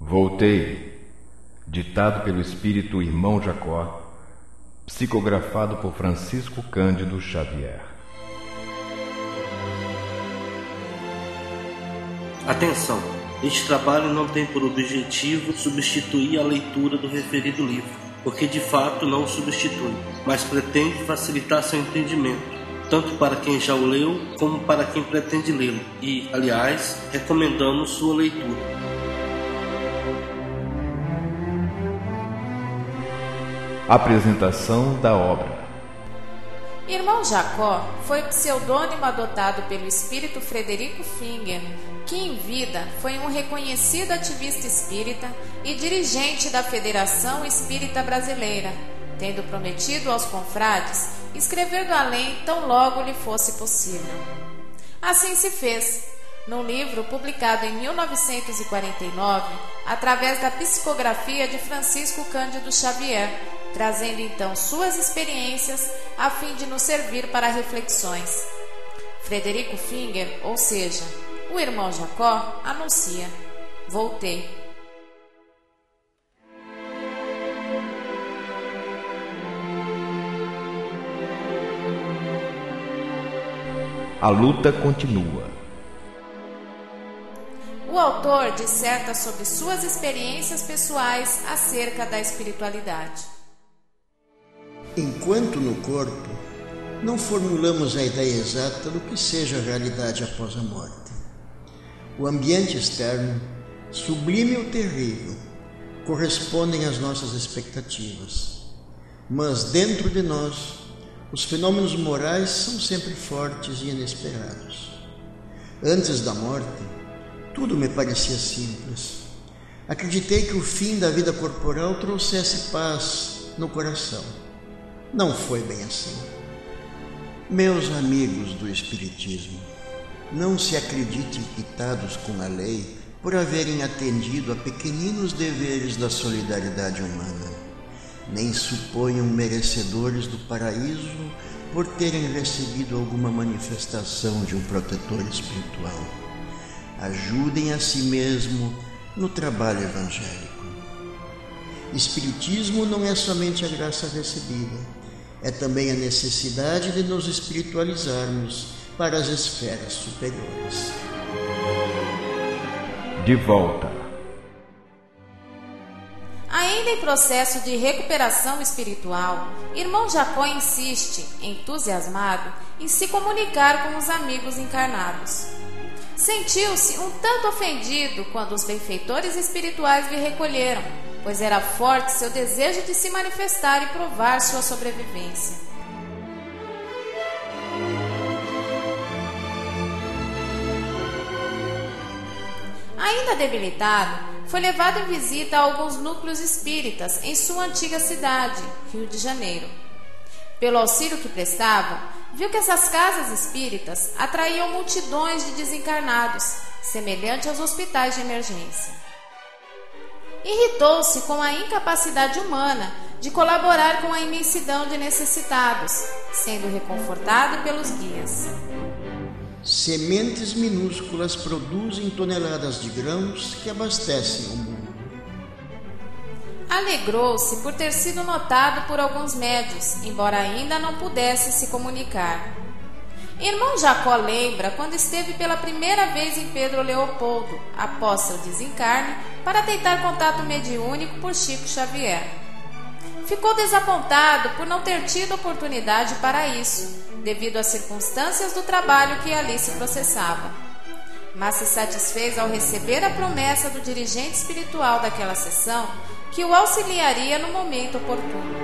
Voltei, ditado pelo espírito Irmão Jacó, psicografado por Francisco Cândido Xavier. Atenção! Este trabalho não tem por objetivo substituir a leitura do referido livro, porque de fato não o substitui, mas pretende facilitar seu entendimento, tanto para quem já o leu como para quem pretende lê-lo, e, aliás, recomendamos sua leitura. Apresentação da obra. Irmão Jacó foi o pseudônimo adotado pelo espírito Frederico Finger, que em vida foi um reconhecido ativista espírita e dirigente da Federação Espírita Brasileira, tendo prometido aos confrades escrever do além tão logo lhe fosse possível. Assim se fez, num livro publicado em 1949, através da psicografia de Francisco Cândido Xavier, trazendo então suas experiências a fim de nos servir para reflexões. Frederico Finger, ou seja, o irmão Jacó, anuncia: voltei. A luta continua. O autor disserta sobre suas experiências pessoais acerca da espiritualidade. Enquanto no corpo, não formulamos a ideia exata do que seja a realidade após a morte. O ambiente externo, sublime ou terrível, correspondem às nossas expectativas. Mas dentro de nós, os fenômenos morais são sempre fortes e inesperados. Antes da morte, tudo me parecia simples. Acreditei que o fim da vida corporal trouxesse paz no coração. Não foi bem assim. Meus amigos do Espiritismo, não se acreditem quitados com a lei por haverem atendido a pequeninos deveres da solidariedade humana. Nem suponham merecedores do paraíso por terem recebido alguma manifestação de um protetor espiritual. Ajudem a si mesmo no trabalho evangélico. Espiritismo não é somente a graça recebida, é também a necessidade de nos espiritualizarmos para as esferas superiores. De volta. Ainda em processo de recuperação espiritual, irmão Jacó insiste, entusiasmado, em se comunicar com os amigos encarnados. Sentiu-se um tanto ofendido quando os benfeitores espirituais lhe recolheram, pois era forte seu desejo de se manifestar e provar sua sobrevivência. Ainda debilitado, foi levado em visita a alguns núcleos espíritas em sua antiga cidade, Rio de Janeiro. Pelo auxílio que prestavam, viu que essas casas espíritas atraíam multidões de desencarnados, semelhante aos hospitais de emergência. Irritou-se com a incapacidade humana de colaborar com a imensidão de necessitados, sendo reconfortado pelos guias. Sementes minúsculas produzem toneladas de grãos que abastecem o mundo. Alegrou-se por ter sido notado por alguns médios, embora ainda não pudesse se comunicar. Irmão Jacó lembra quando esteve pela primeira vez em Pedro Leopoldo, após seu desencarne, para tentar contato mediúnico por Chico Xavier. Ficou desapontado por não ter tido oportunidade para isso, devido às circunstâncias do trabalho que ali se processava. Mas se satisfez ao receber a promessa do dirigente espiritual daquela sessão que o auxiliaria no momento oportuno.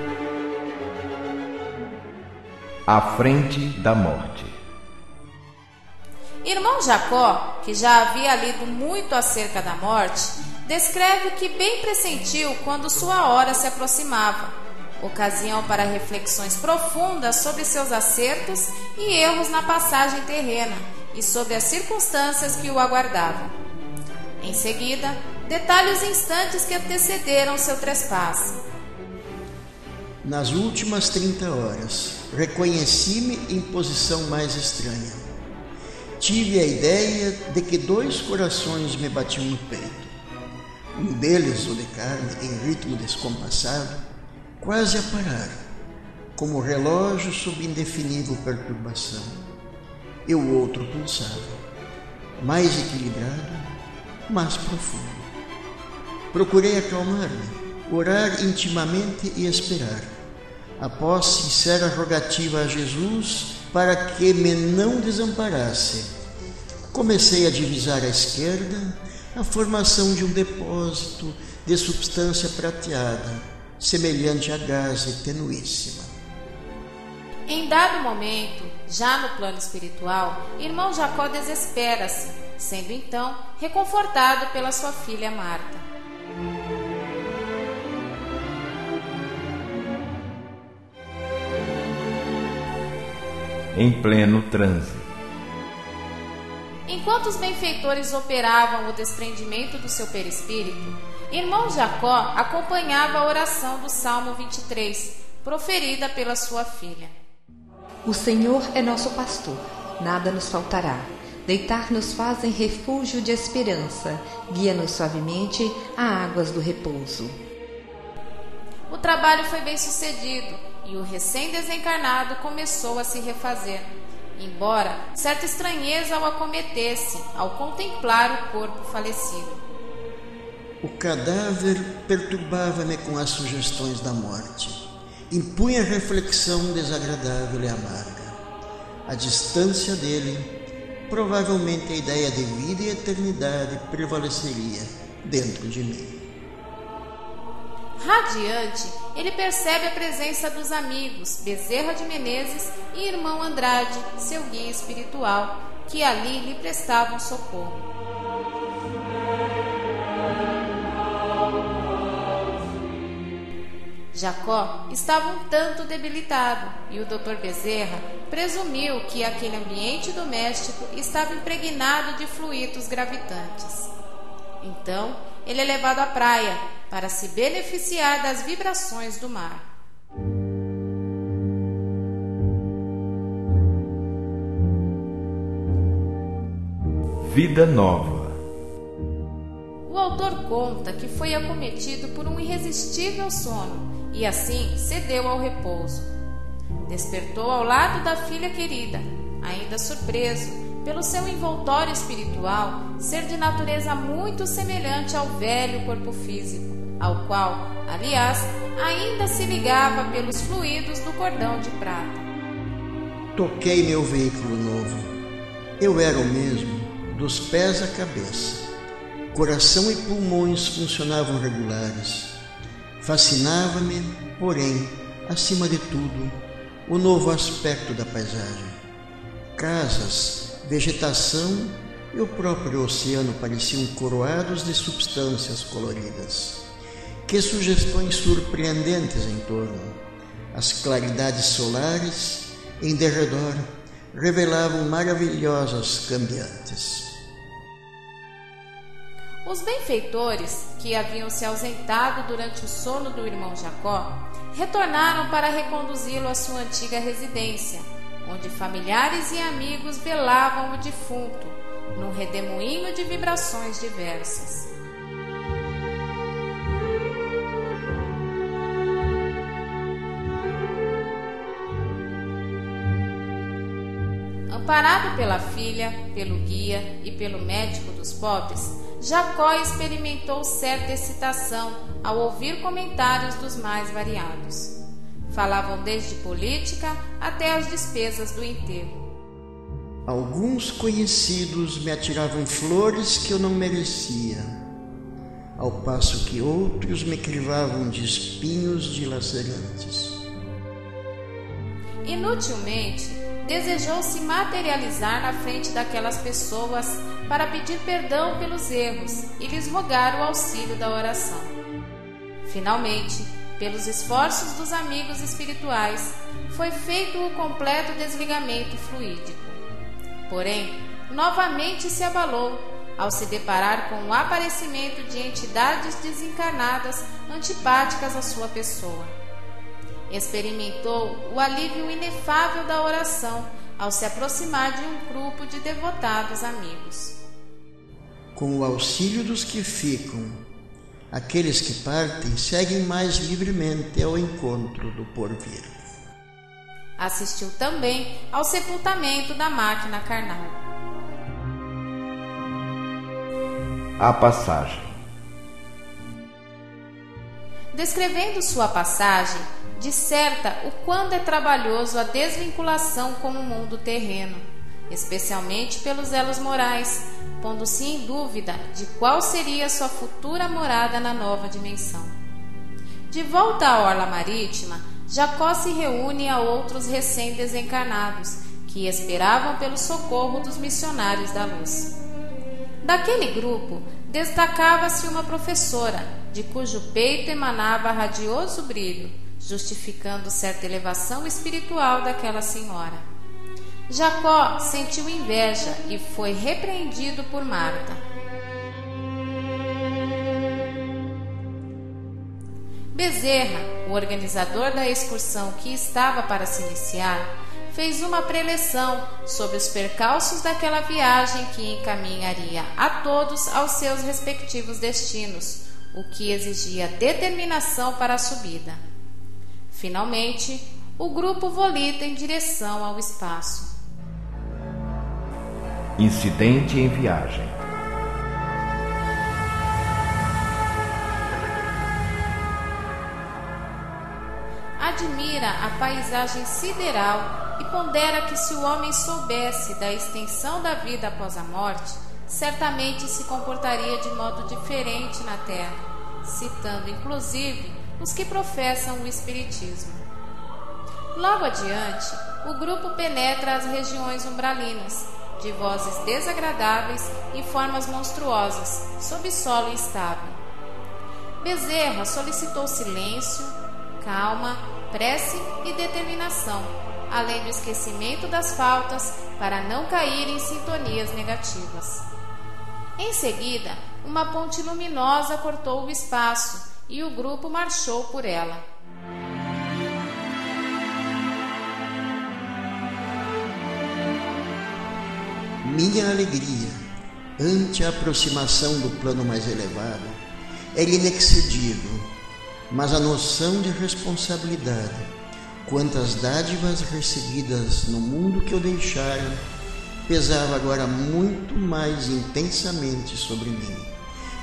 À frente da morte. Irmão Jacó, que já havia lido muito acerca da morte, descreve que bem pressentiu quando sua hora se aproximava, ocasião para reflexões profundas sobre seus acertos e erros na passagem terrena e sobre as circunstâncias que o aguardavam. Em seguida, detalhe os instantes que antecederam seu trespasse. Nas últimas 30 horas, reconheci-me em posição mais estranha. Tive a ideia de que 2 corações me batiam no peito. um deles, o de carne, em ritmo descompassado, quase a parar, como relógio sob indefinível perturbação. E o outro pulsava, mais equilibrado, mais profundo. Procurei acalmar-me, orar intimamente e esperar, após sincera rogativa a Jesus para que me não desamparasse. Comecei a divisar à esquerda a formação de um depósito de substância prateada, semelhante a gaze tenuíssima. Em dado momento, já no plano espiritual, irmão Jacó desespera-se, sendo então reconfortado pela sua filha Marta. Em pleno transe. Enquanto os benfeitores operavam o desprendimento do seu perispírito, irmão Jacó acompanhava a oração do Salmo 23, proferida pela sua filha. O Senhor é nosso pastor, nada nos faltará. Deitar-nos faz em refúgio de esperança, guia-nos suavemente a águas do repouso. O trabalho foi bem sucedido e o recém-desencarnado começou a se refazer, embora certa estranheza o acometesse ao contemplar o corpo falecido. O cadáver perturbava-me com as sugestões da morte. Impunha reflexão desagradável e amarga. À distância dele, provavelmente a ideia de vida e eternidade prevaleceria dentro de mim. Radiante, ele percebe a presença dos amigos Bezerra de Menezes e irmão Andrade, seu guia espiritual, que ali lhe prestavam socorro. Jacó estava um tanto debilitado e o Dr. Bezerra presumiu que aquele ambiente doméstico estava impregnado de fluidos gravitantes. Então, ele é levado à praia para se beneficiar das vibrações do mar. Vida nova. O autor conta que foi acometido por um irresistível sono e assim cedeu ao repouso. Despertou ao lado da filha querida, ainda surpreso pelo seu envoltório espiritual ser de natureza muito semelhante ao velho corpo físico, ao qual, aliás, ainda se ligava pelos fluidos do cordão de prata. Toquei meu veículo novo. Eu era o mesmo, dos pés à cabeça. Coração e pulmões funcionavam regulares. Fascinava-me, porém, acima de tudo, o novo aspecto da paisagem. Casas, vegetação e o próprio oceano pareciam coroados de substâncias coloridas. Que sugestões surpreendentes em torno! As claridades solares em derredor revelavam maravilhosas cambiantes. Os benfeitores, que haviam se ausentado durante o sono do irmão Jacó, retornaram para reconduzi-lo à sua antiga residência, onde familiares e amigos velavam o defunto, num redemoinho de vibrações diversas. Amparado pela filha, pelo guia e pelo médico dos pobres, Jacó experimentou certa excitação ao ouvir comentários dos mais variados. Falavam desde política até as despesas do enterro. Alguns conhecidos me atiravam flores que eu não merecia, ao passo que outros me crivavam de espinhos dilacerantes. Inutilmente, desejou se materializar na frente daquelas pessoas para pedir perdão pelos erros e lhes rogar o auxílio da oração. Finalmente, pelos esforços dos amigos espirituais, foi feito o completo desligamento fluídico. Porém, novamente se abalou ao se deparar com o aparecimento de entidades desencarnadas antipáticas à sua pessoa. Experimentou o alívio inefável da oração ao se aproximar de um grupo de devotados amigos. Com o auxílio dos que ficam, Aqueles que partem seguem mais livremente ao encontro do porvir. Assistiu também ao sepultamento da máquina carnal. A passagem. Descrevendo sua passagem, disserta o quanto é trabalhoso a desvinculação com o mundo terreno, especialmente pelos elos morais, pondo-se em dúvida de qual seria sua futura morada na nova dimensão. De volta à orla marítima, Jacó se reúne a outros recém-desencarnados, que esperavam pelo socorro dos missionários da luz. Daquele grupo, destacava-se uma professora, de cujo peito emanava radioso brilho, justificando certa elevação espiritual daquela senhora. Jacó sentiu inveja e foi repreendido por Marta. Bezerra, o organizador da excursão que estava para se iniciar, fez uma preleção sobre os percalços daquela viagem que encaminharia a todos aos seus respectivos destinos, o que exigia determinação para a subida. Finalmente, o grupo volita em direção ao espaço. Incidente em viagem. Admira a paisagem sideral e pondera que se o homem soubesse da extensão da vida após a morte, certamente se comportaria de modo diferente na Terra, citando inclusive os que professam o espiritismo. Logo adiante, o grupo penetra as regiões umbralinas, de vozes desagradáveis e formas monstruosas, sob solo instável. Bezerra solicitou silêncio, calma, prece e determinação, além do esquecimento das faltas para não cair em sintonias negativas. Em seguida, uma ponte luminosa cortou o espaço e o grupo marchou por ela. Minha alegria ante a aproximação do plano mais elevado era inexcedível, mas a noção de responsabilidade quanto às dádivas recebidas no mundo que eu deixara pesava agora muito mais intensamente sobre mim.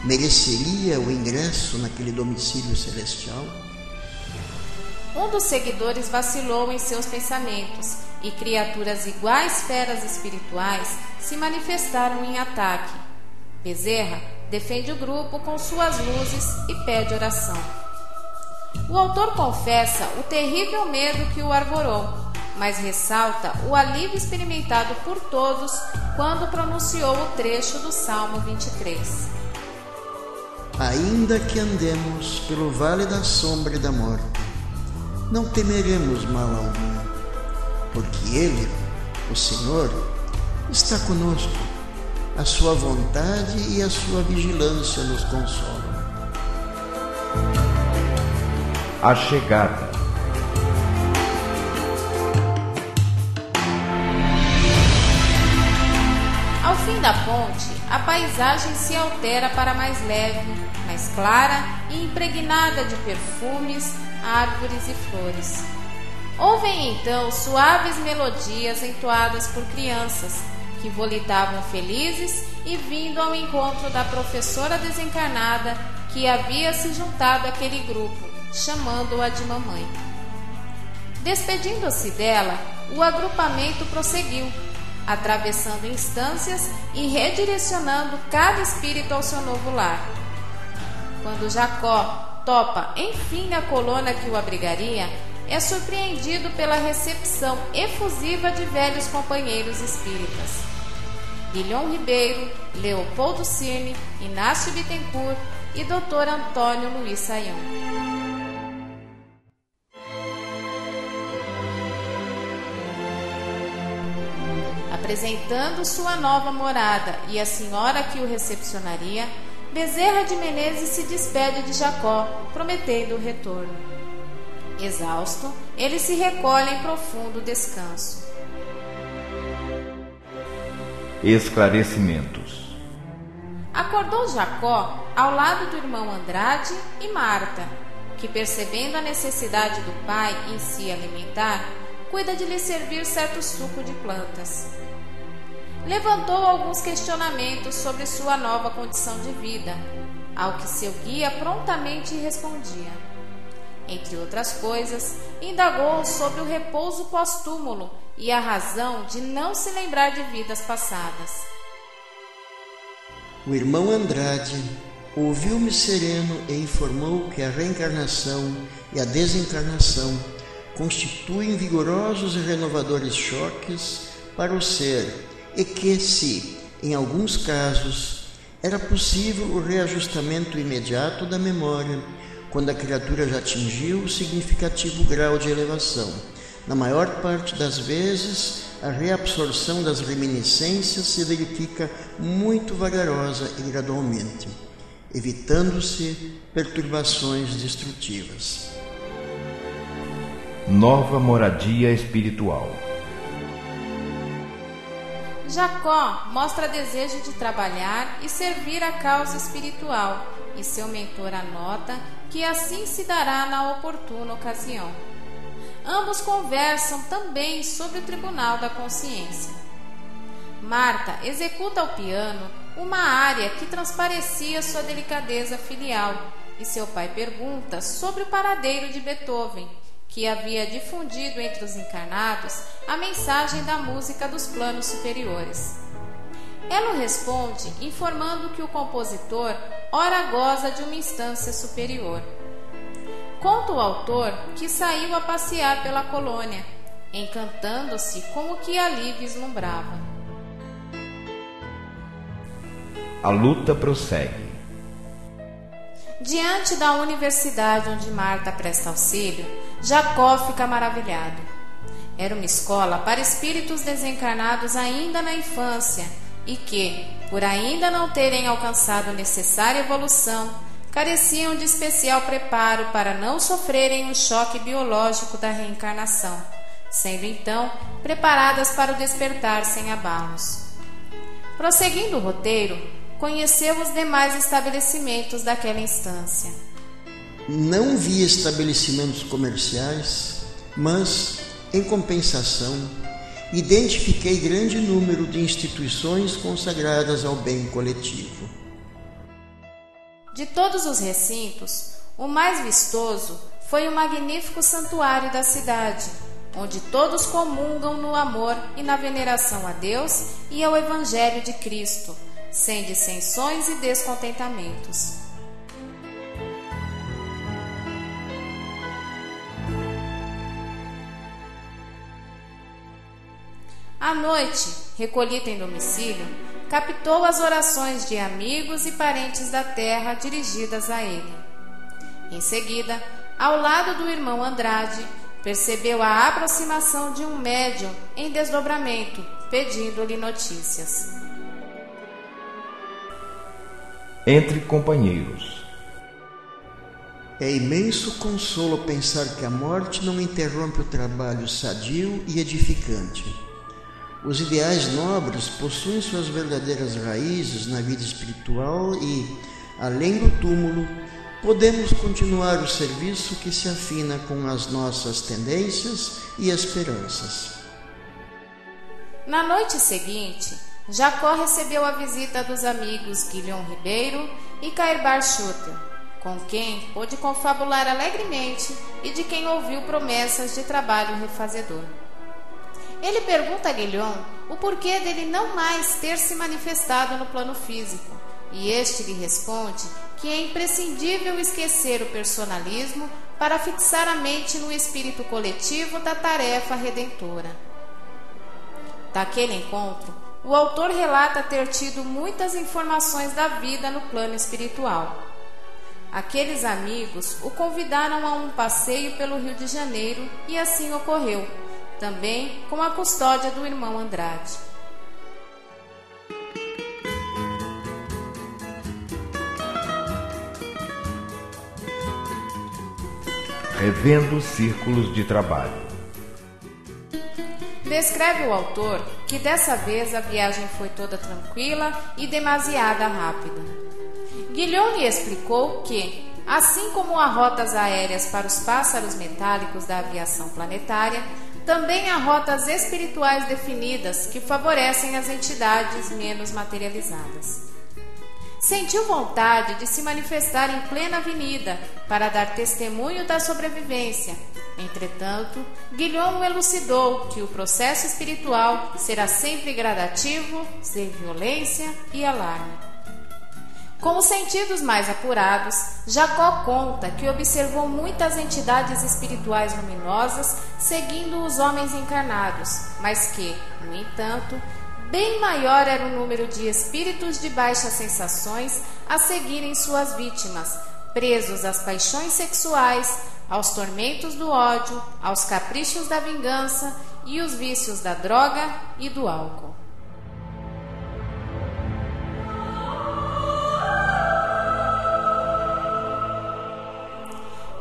Mereceria o ingresso naquele domicílio celestial? Um dos seguidores vacilou em seus pensamentos e criaturas iguais feras espirituais se manifestaram em ataque. Bezerra defende o grupo com suas luzes e pede oração. O autor confessa o terrível medo que o arvorou, mas ressalta o alívio experimentado por todos quando pronunciou o trecho do Salmo 23. Ainda que andemos pelo vale da sombra e da morte, não temeremos mal algum, porque Ele, o Senhor, está conosco. A sua vontade e a sua vigilância nos consolam. A chegada. Ao fim da ponte, a paisagem se altera para mais leve, mais clara e impregnada de perfumes, árvores e flores. Ouvem então suaves melodias entoadas por crianças, que volitavam felizes e vindo ao encontro da professora desencarnada que havia se juntado àquele grupo, chamando-a de mamãe. Despedindo-se dela, o agrupamento prosseguiu, atravessando instâncias e redirecionando cada espírito ao seu novo lar. Quando Jacó topa enfim a colônia que o abrigaria, é surpreendido pela recepção efusiva de velhos companheiros espíritas. Guilhom Ribeiro, Leopoldo Cirne, Inácio Bittencourt e Dr. Antônio Luiz Saião. Apresentando sua nova morada e a senhora que o recepcionaria, Bezerra de Menezes se despede de Jacó, prometendo o retorno. Exausto, ele se recolhe em profundo descanso. Esclarecimentos. acordou Jacó ao lado do irmão Andrade e Marta, que, percebendo a necessidade do pai em se alimentar, cuida de lhe servir certo suco de plantas. Levantou alguns questionamentos sobre sua nova condição de vida, ao que seu guia prontamente respondia. Entre outras coisas, indagou sobre o repouso pós-túmulo e a razão de não se lembrar de vidas passadas. O irmão Andrade ouviu-me sereno e informou que a reencarnação e a desencarnação constituem vigorosos e renovadores choques para o ser e que, se, em alguns casos, era possível o reajustamento imediato da memória quando a criatura já atingiu significativo grau de elevação, na maior parte das vezes, a reabsorção das reminiscências se verifica muito vagarosa e gradualmente, evitando-se perturbações destrutivas. Nova moradia espiritual. Jacó mostra desejo de trabalhar e servir a causa espiritual, e seu mentor anota que assim se dará na oportuna ocasião. Ambos conversam também sobre o Tribunal da Consciência. Marta executa ao piano uma área que transparecia sua delicadeza filial, e seu pai pergunta sobre o paradeiro de Beethoven, que havia difundido entre os encarnados a mensagem da música dos planos superiores. Ela responde informando que o compositor ora goza de uma instância superior. Conta o autor que saiu a passear pela colônia, encantando-se com o que ali vislumbrava. A luta prossegue. Diante da universidade onde Marta presta auxílio, Jacó fica maravilhado. Era uma escola para espíritos desencarnados ainda na infância e que, por ainda não terem alcançado a necessária evolução, careciam de especial preparo para não sofrerem o choque biológico da reencarnação, sendo então preparadas para o despertar sem abalos. Prosseguindo o roteiro, conheceu os demais estabelecimentos daquela instância. Não vi estabelecimentos comerciais, mas, em compensação, identifiquei grande número de instituições consagradas ao bem coletivo. De todos os recintos, o mais vistoso foi o magnífico santuário da cidade, onde todos comungam no amor e na veneração a Deus e ao Evangelho de Cristo, sem dissensões e descontentamentos. À noite, recolhido em domicílio, captou as orações de amigos e parentes da terra dirigidas a ele. Em seguida, ao lado do irmão Andrade, percebeu a aproximação de um médium em desdobramento, pedindo-lhe notícias. Entre companheiros. É imenso consolo pensar que a morte não interrompe o trabalho sadio e edificante. Os ideais nobres possuem suas verdadeiras raízes na vida espiritual e, além do túmulo, podemos continuar o serviço que se afina com as nossas tendências e esperanças. Na noite seguinte, Jacó recebeu a visita dos amigos Guilhom Ribeiro e Cairbar Schutter, com quem pôde confabular alegremente e de quem ouviu promessas de trabalho refazedor. Ele pergunta a Guilhom o porquê dele não mais ter se manifestado no plano físico, e este lhe responde que é imprescindível esquecer o personalismo para fixar a mente no espírito coletivo da tarefa redentora. Daquele encontro, o autor relata ter tido muitas informações da vida no plano espiritual. Aqueles amigos o convidaram a um passeio pelo Rio de Janeiro e assim ocorreu, também com a custódia do irmão Andrade. Revendo círculos de trabalho. Descreve o autor que dessa vez a viagem foi toda tranquila e demasiada rápida. Guilhom lhe explicou que, assim como há rotas aéreas para os pássaros metálicos da aviação planetária, também há rotas espirituais definidas que favorecem as entidades menos materializadas. Sentiu vontade de se manifestar em plena avenida para dar testemunho da sobrevivência. Entretanto, Guilhom o elucidou que o processo espiritual será sempre gradativo, sem violência e alarme. Com os sentidos mais apurados, Jacó conta que observou muitas entidades espirituais luminosas seguindo os homens encarnados, mas que, no entanto, bem maior era o número de espíritos de baixas sensações a seguirem suas vítimas, presos às paixões sexuais, aos tormentos do ódio, aos caprichos da vingança e os vícios da droga e do álcool.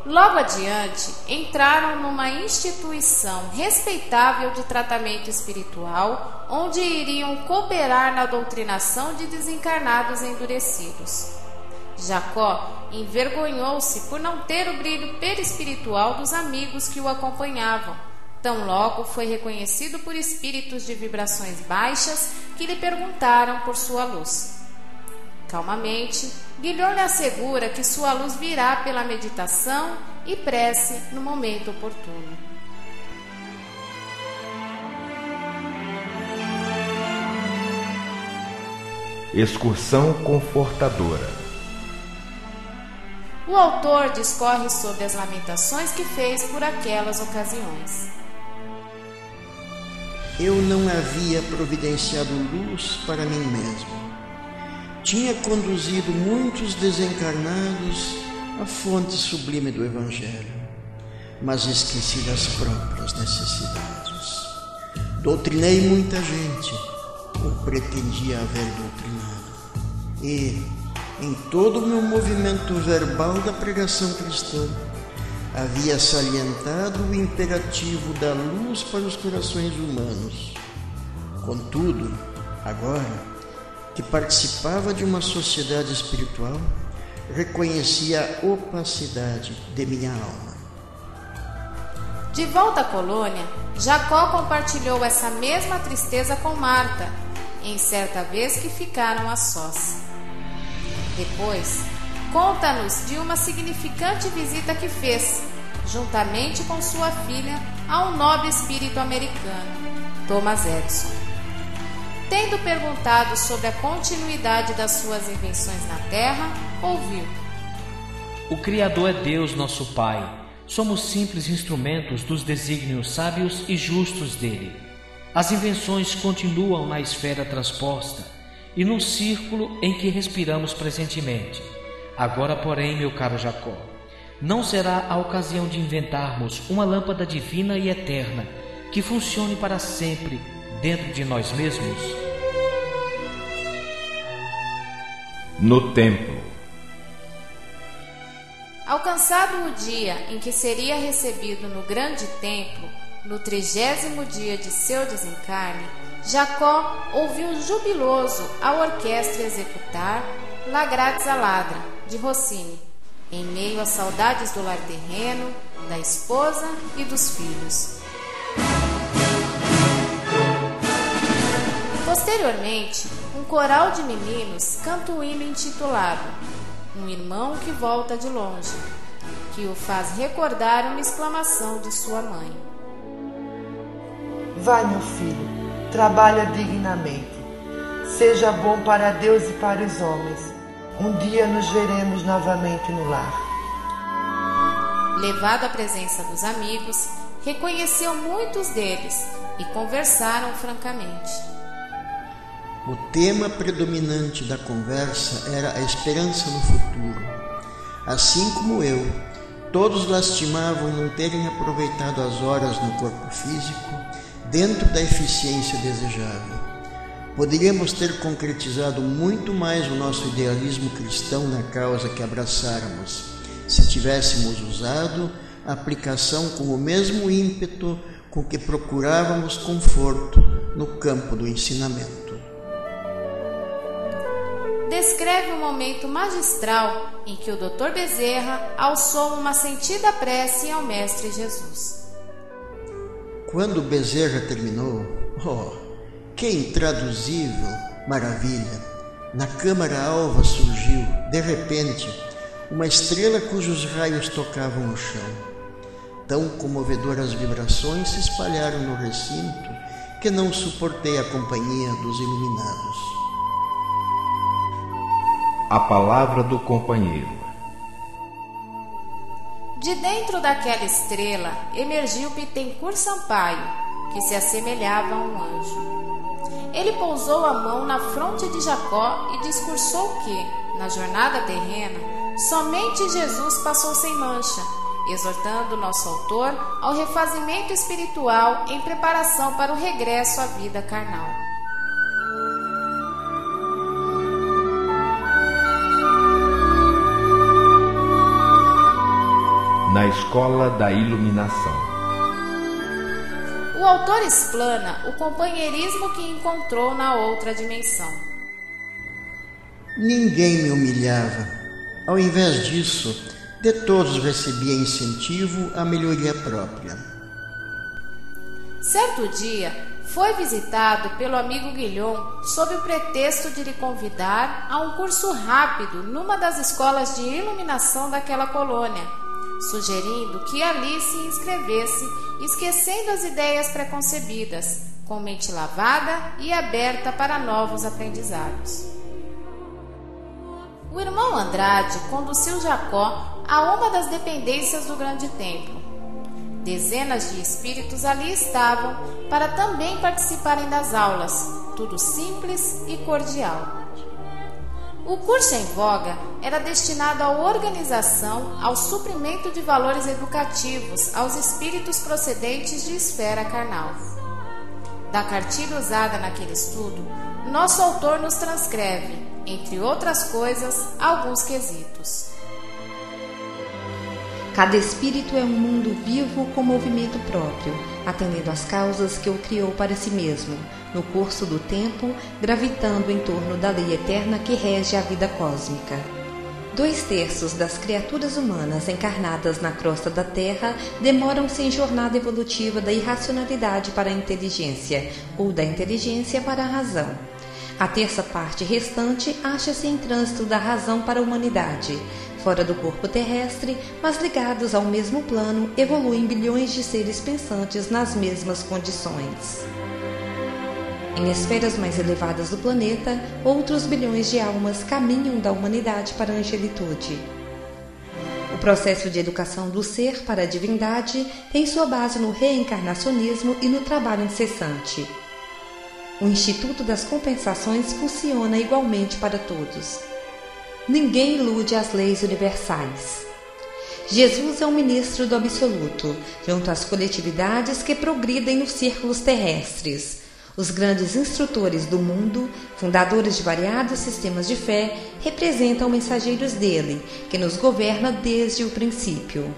Logo adiante, entraram numa instituição respeitável de tratamento espiritual, onde iriam cooperar na doutrinação de desencarnados endurecidos. Jacó envergonhou-se por não ter o brilho perispiritual dos amigos que o acompanhavam. Tão logo foi reconhecido por espíritos de vibrações baixas que lhe perguntaram por sua luz. Calmamente, Guilhom lhe assegura que sua luz virá pela meditação e prece no momento oportuno. Excursão confortadora. O autor discorre sobre as lamentações que fez por aquelas ocasiões. Eu não havia providenciado luz para mim mesmo. Tinha conduzido muitos desencarnados à fonte sublime do Evangelho, mas esqueci das próprias necessidades. Doutrinei muita gente, ou pretendia haver doutrinado, e, em todo o meu movimento verbal da pregação cristã, havia salientado o imperativo da luz para os corações humanos. Contudo, agora que participava de uma sociedade espiritual, reconhecia a opacidade de minha alma. De volta à colônia, Jacó compartilhou essa mesma tristeza com Marta, em certa vez que ficaram a sós. Depois, conta-nos de uma significante visita que fez, juntamente com sua filha, a um nobre espírito americano, Thomas Edison. Tendo perguntado sobre a continuidade das suas invenções na Terra, ouviu: O Criador é Deus, nosso Pai. Somos simples instrumentos dos desígnios sábios e justos dele. As invenções continuam na esfera transposta e no círculo em que respiramos presentemente. Agora, porém, meu caro Jacó, não será a ocasião de inventarmos uma lâmpada divina e eterna que funcione para sempre dentro de nós mesmos? No templo. Alcançado o dia em que seria recebido no grande templo, no 30º dia de seu desencarne, Jacó ouviu jubiloso a orquestra executar La Grazia Ladra, de Rossini, em meio às saudades do lar terreno, da esposa e dos filhos. Posteriormente, um coral de meninos canta um hino intitulado Um Irmão que Volta de Longe, que o faz recordar uma exclamação de sua mãe. Vai, meu filho, trabalha dignamente. Seja bom para Deus e para os homens. Um dia nos veremos novamente no lar. Levado à presença dos amigos, reconheceu muitos deles e conversaram francamente. O tema predominante da conversa era a esperança no futuro. Assim como eu, todos lastimavam não terem aproveitado as horas no corpo físico dentro da eficiência desejável. Poderíamos ter concretizado muito mais o nosso idealismo cristão na causa que abraçáramos, se tivéssemos usado a aplicação com o mesmo ímpeto com que procurávamos conforto no campo do ensinamento. descreve um momento magistral em que o Dr. Bezerra alçou uma sentida prece ao Mestre Jesus. Quando Bezerra terminou, que intraduzível maravilha! Na câmara alva surgiu, de repente, uma estrela cujos raios tocavam o chão. Tão comovedoras vibrações se espalharam no recinto que não suportei a companhia dos iluminados. A palavra do companheiro. De dentro daquela estrela emergiu Bittencourt Sampaio, que se assemelhava a um anjo. Ele pousou a mão na fronte de Jacó e discursou que, na jornada terrena, somente Jesus passou sem mancha, exortando nosso autor ao refazimento espiritual em preparação para o regresso à vida carnal. Na escola da iluminação. O autor explana o companheirismo que encontrou na outra dimensão. Ninguém me humilhava. Ao invés disso, de todos recebia incentivo à melhoria própria. Certo dia, foi visitado pelo amigo Guilhom sob o pretexto de lhe convidar a um curso rápido numa das escolas de iluminação daquela colônia, sugerindo que ali se inscrevesse, esquecendo as ideias preconcebidas, com mente lavada e aberta para novos aprendizados. O irmão Andrade conduziu Jacó a uma das dependências do grande templo. Dezenas de espíritos ali estavam para também participarem das aulas, tudo simples e cordial. O curso em voga era destinado à organização, ao suprimento de valores educativos aos espíritos procedentes de esfera carnal. Da cartilha usada naquele estudo, nosso autor nos transcreve, entre outras coisas, alguns quesitos. Cada espírito é um mundo vivo com movimento próprio, atendendo às causas que o criou para si mesmo, no curso do tempo, gravitando em torno da lei eterna que rege a vida cósmica. 2/3 das criaturas humanas encarnadas na crosta da Terra demoram-se em jornada evolutiva da irracionalidade para a inteligência, ou da inteligência para a razão. A terça parte restante acha-se em trânsito da razão para a humanidade. Fora do corpo terrestre, mas ligados ao mesmo plano, evoluem bilhões de seres pensantes nas mesmas condições. Em esferas mais elevadas do planeta, outros bilhões de almas caminham da humanidade para a angelitude. O processo de educação do ser para a divindade tem sua base no reencarnacionismo e no trabalho incessante. O Instituto das Compensações funciona igualmente para todos. Ninguém ilude as leis universais. Jesus é um ministro do absoluto, junto às coletividades que progridem nos círculos terrestres. Os grandes instrutores do mundo, fundadores de variados sistemas de fé, representam mensageiros dele, que nos governa desde o princípio.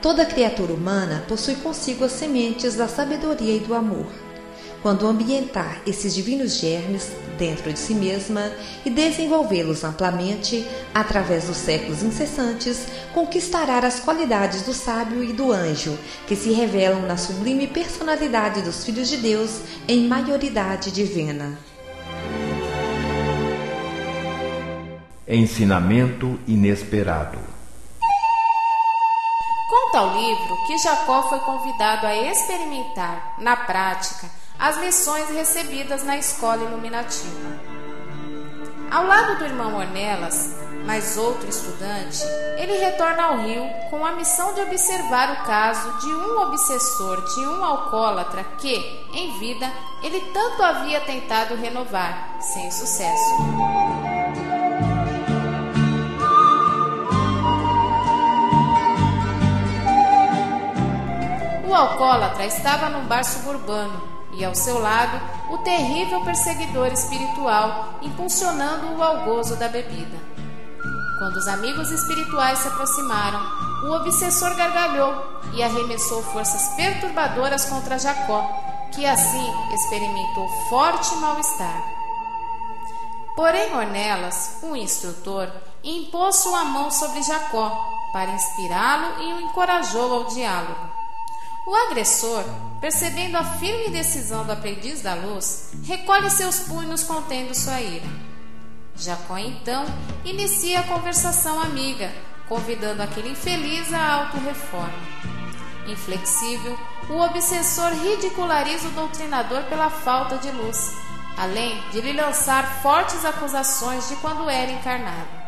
Toda criatura humana possui consigo as sementes da sabedoria e do amor. Quando ambientar esses divinos germes dentro de si mesma e desenvolvê-los amplamente, através dos séculos incessantes, conquistará as qualidades do sábio e do anjo, que se revelam na sublime personalidade dos filhos de Deus em maioridade divina. Ensinamento inesperado. Conta o livro que Jacó foi convidado a experimentar, na prática, as lições recebidas na escola iluminativa. Ao lado do irmão Ornelas, mais outro estudante, ele retorna ao Rio com a missão de observar o caso de um obsessor, de um alcoólatra que, em vida, ele tanto havia tentado renovar, sem sucesso. O alcoólatra estava num bar suburbano e, ao seu lado, o terrível perseguidor espiritual impulsionando-o ao gozo da bebida. Quando os amigos espirituais se aproximaram, o obsessor gargalhou e arremessou forças perturbadoras contra Jacó, que assim experimentou forte mal-estar. Porém, Ornelas, o instrutor, impôs sua mão sobre Jacó para inspirá-lo e o encorajou ao diálogo. O agressor, percebendo a firme decisão do aprendiz da luz, recolhe seus punhos contendo sua ira. Jacó, então, inicia a conversação amiga, convidando aquele infeliz à autorreforma. Inflexível, o obsessor ridiculariza o doutrinador pela falta de luz, além de lhe lançar fortes acusações de quando era encarnado.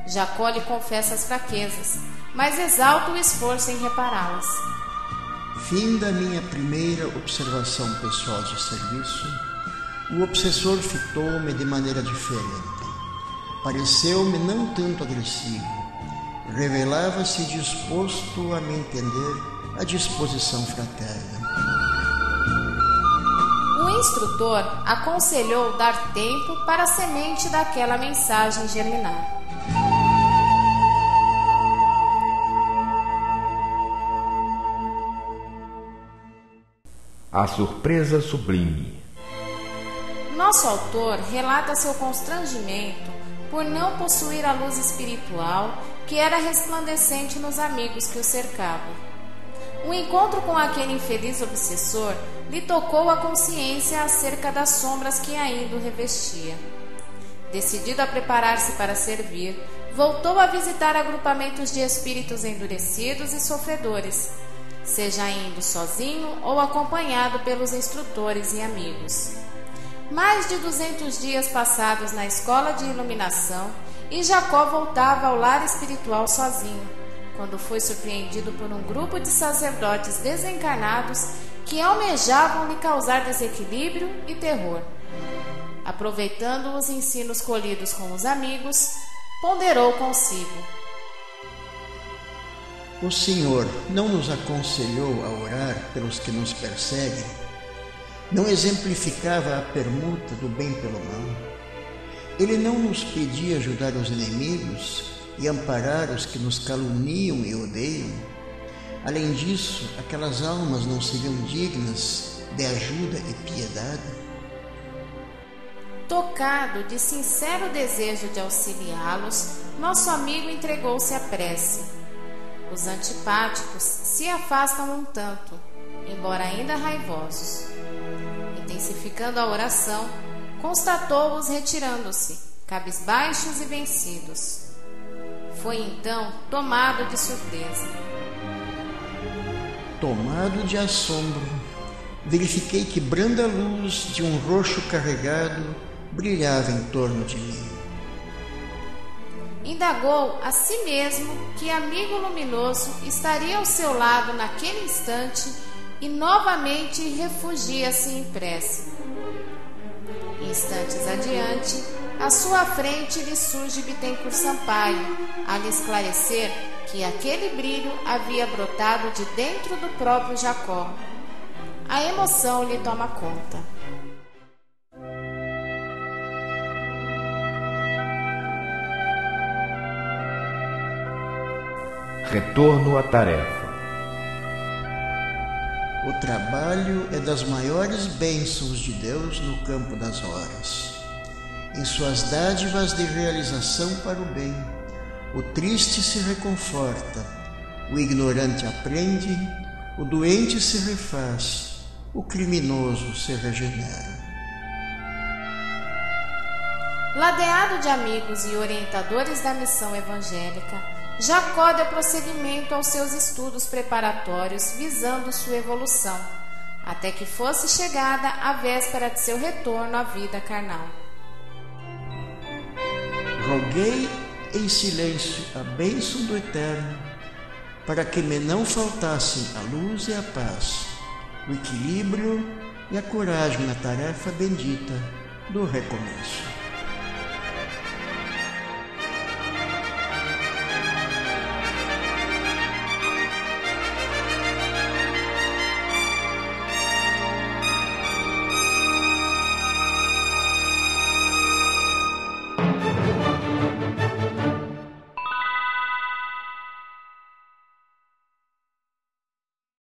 Jacó lhe confessa as fraquezas, mas exalta o esforço em repará-las. Fim da minha primeira observação pessoal de serviço, o obsessor fitou-me de maneira diferente. Pareceu-me não tanto agressivo. Revelava-se disposto a me entender à disposição fraterna. O instrutor aconselhou dar tempo para a semente daquela mensagem germinar. A surpresa sublime. Nosso autor relata seu constrangimento por não possuir a luz espiritual que era resplandecente nos amigos que o cercavam. O encontro com aquele infeliz obsessor lhe tocou a consciência acerca das sombras que ainda o revestia. Decidido a preparar-se para servir, voltou a visitar agrupamentos de espíritos endurecidos e sofredores, seja indo sozinho ou acompanhado pelos instrutores e amigos. Mais de 200 dias passados na escola de iluminação e Jacó voltava ao lar espiritual sozinho, quando foi surpreendido por um grupo de sacerdotes desencarnados que almejavam lhe causar desequilíbrio e terror. Aproveitando os ensinos colhidos com os amigos, ponderou consigo: O Senhor não nos aconselhou a orar pelos que nos perseguem? Não exemplificava a permuta do bem pelo mal? Ele não nos pedia ajudar os inimigos e amparar os que nos caluniam e odeiam? Além disso, aquelas almas não seriam dignas de ajuda e piedade? Tocado de sincero desejo de auxiliá-los, nosso amigo entregou-se à prece. Os antipáticos se afastam um tanto, embora ainda raivosos. Intensificando a oração, constatou-os retirando-se, cabisbaixos e vencidos. Foi então tomado de surpresa. Tomado de assombro, verifiquei que branda luz de um roxo carregado brilhava em torno de mim. Indagou a si mesmo que amigo luminoso estaria ao seu lado naquele instante e novamente refugia-se em prece. Instantes adiante, à sua frente lhe surge Bittencourt Sampaio, a lhe esclarecer que aquele brilho havia brotado de dentro do próprio Jacó. A emoção lhe toma conta. Retorno à tarefa. O trabalho é das maiores bênçãos de Deus no campo das horas. Em suas dádivas de realização para o bem, o triste se reconforta, o ignorante aprende, o doente se refaz, o criminoso se regenera. Ladeado de amigos e orientadores da missão evangélica, Jacó deu prosseguimento aos seus estudos preparatórios visando sua evolução, até que fosse chegada a véspera de seu retorno à vida carnal. Roguei em silêncio a bênção do Eterno, para que me não faltassem a luz e a paz, o equilíbrio e a coragem na tarefa bendita do recomeço.